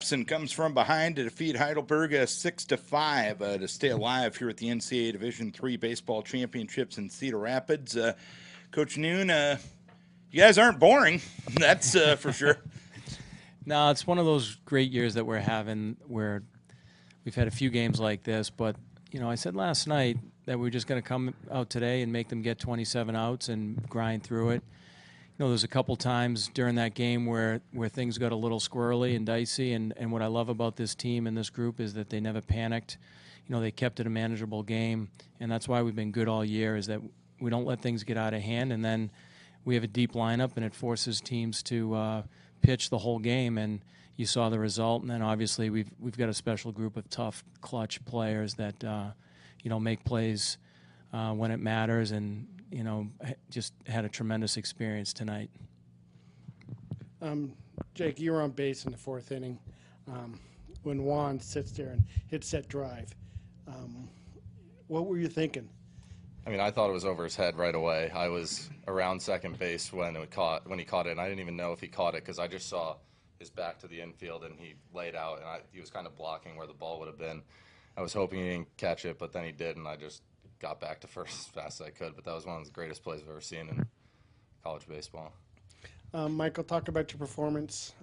Babson comes from behind to defeat Heidelberg 6-5 to stay alive here at the NCAA Division III Baseball Championships in Cedar Rapids. Coach Noone, you guys aren't boring, that's for sure. No, it's one of those great years that we're having where we've had a few games like this. But, I said last night that we were just going to come out today and make them get 27 outs and grind through it. There's a couple times during that game where things got a little squirrely and dicey, and what I love about this team and this group is that they never panicked. They kept it a manageable game, and that's why we've been good all year, is that we don't let things get out of hand, and then we have a deep lineup, and it forces teams to pitch the whole game, and you saw the result. And then obviously we've got a special group of tough, clutch players that make plays when it matters, and just had a tremendous experience tonight. Jake, you were on base in the fourth inning when Juan sits there and hits that drive. What were you thinking? I mean, I thought it was over his head right away. I was around second base when he caught it, and I didn't even know if he caught it because I just saw his back to the infield and he laid out, and he was kind of blocking where the ball would have been. I was hoping he didn't catch it, but then he did, and I just got back to first as fast as I could. But that was one of the greatest plays I've ever seen in college baseball. Michael, talk about your performance.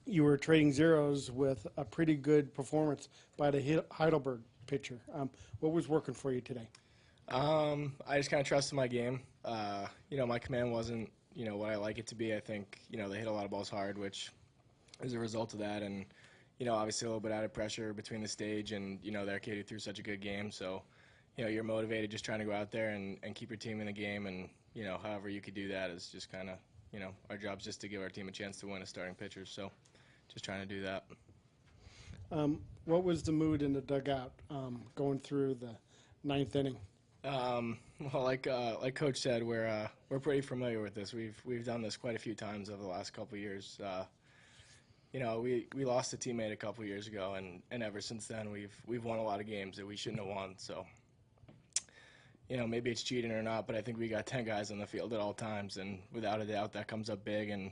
You were trading zeros with a pretty good performance by the Heidelberg pitcher. What was working for you today? I just kind of trusted my game. My command wasn't, what I like it to be. I think, they hit a lot of balls hard, which is a result of that. And, obviously a little bit added pressure between the stage and, the Arcadia threw such a good game. So, you're motivated just trying to go out there and keep your team in the game. And, however you could do that is just kind of, our job's just to give our team a chance to win as starting pitchers. So just trying to do that. What was the mood in the dugout going through the ninth inning? Well, like Coach said, we're pretty familiar with this. We've done this quite a few times over the last couple of years. We lost a teammate a couple of years ago, and ever since then we've won a lot of games that we shouldn't have won. So, maybe it's cheating or not, but I think we got 10 guys on the field at all times, and without a doubt that comes up big. And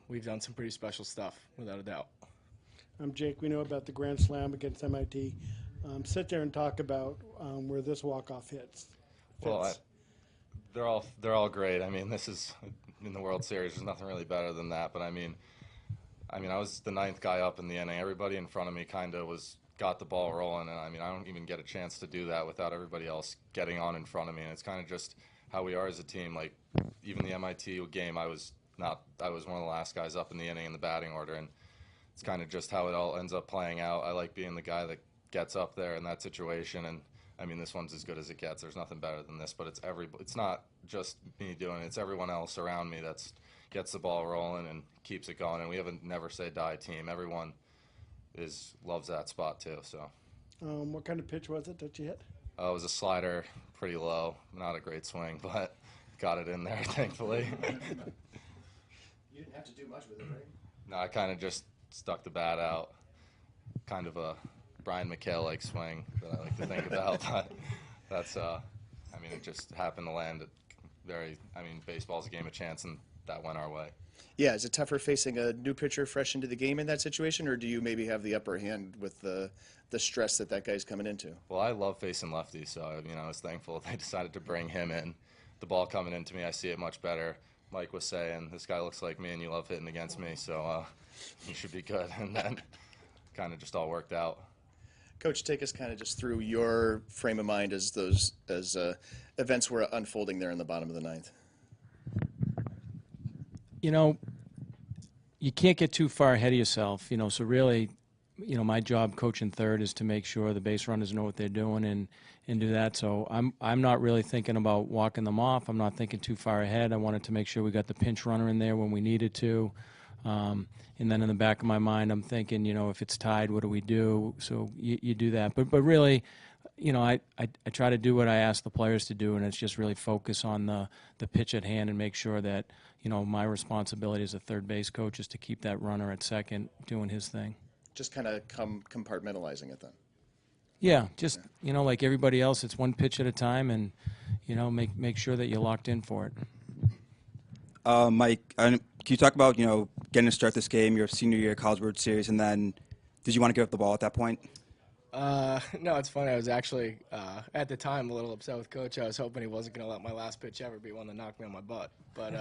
we've done some pretty special stuff, without a doubt. Jake, we know about the Grand Slam against MIT. Sit there and talk about where this walk-off hits. Well, they're all great. I mean, this is in the World Series. There's nothing really better than that. But I mean, I was the ninth guy up in the inning. Everybody in front of me kind of got the ball rolling, and I don't even get a chance to do that without everybody else getting on in front of me. And it's kind of just how we are as a team. Like even the MIT game, I was one of the last guys up in the inning in the batting order, and it's kind of just how it all ends up playing out. I like being the guy that gets up there in that situation, and this one's as good as it gets. There's nothing better than this, but it's not just me doing it. It's everyone else around me that gets the ball rolling and keeps it going. And we have a never say die team. Everyone loves that spot too. So, what kind of pitch was it that you hit? It was a slider, pretty low, not a great swing, but got it in there thankfully. You didn't have to do much with it, right? No, I kind of just stuck the bat out, kind of a Brian McHale-like swing that I like to think about. But that's, it just happened to land at baseball's a game of chance, and that went our way. Yeah, is it tougher facing a new pitcher fresh into the game in that situation, or do you maybe have the upper hand with the stress that guy's coming into? Well, I love facing lefties, so I was thankful they decided to bring him in. The ball coming into me, I see it much better. Mike was saying, this guy looks like me and you love hitting against me, so he should be good. And then kind of just all worked out. Coach, take us kind of just through your frame of mind as those events were unfolding there in the bottom of the ninth. You can't get too far ahead of yourself, so really, my job coaching third is to make sure the base runners know what they're doing and do that. So I'm not really thinking about walking them off. I'm not thinking too far ahead. I wanted to make sure we got the pinch runner in there when we needed to. And then in the back of my mind, I'm thinking, if it's tied, what do we do? So you do that. But really, I try to do what I ask the players to do, and it's just really focus on the pitch at hand and make sure that, my responsibility as a third base coach is to keep that runner at second doing his thing. Just kind of compartmentalizing it then. Yeah, just, like everybody else, it's one pitch at a time, and, make sure that you're locked in for it. Mike, can you talk about, getting to start this game, your senior year College World Series, and then did you want to give up the ball at that point? No, it's funny. I was actually, at the time, a little upset with Coach. I was hoping he wasn't going to let my last pitch ever be one that knocked me on my butt. But,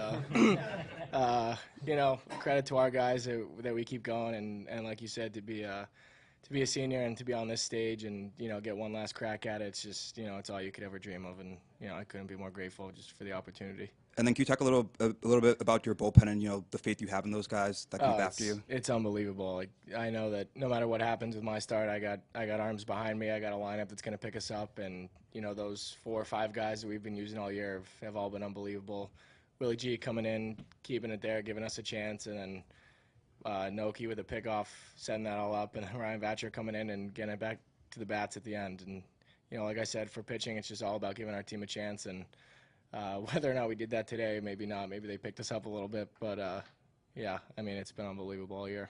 credit to our guys that we keep going. And like you said, to be a senior and to be on this stage and, get one last crack at it, it's just, it's all you could ever dream of. And, I couldn't be more grateful just for the opportunity. And then can you talk a little bit about your bullpen and the faith you have in those guys that come after you? It's unbelievable. Like I know that no matter what happens with my start, I got arms behind me. I got a lineup that's going to pick us up, and those 4 or 5 guys that we've been using all year have all been unbelievable. Willie G coming in, keeping it there, giving us a chance, and then Noki with a pickoff, setting that all up, and then Ryan Vatcher coming in and getting it back to the bats at the end. And like I said, for pitching, it's just all about giving our team a chance. And whether or not we did that today, maybe not. Maybe they picked us up a little bit, but yeah, I mean, it's been unbelievable all year.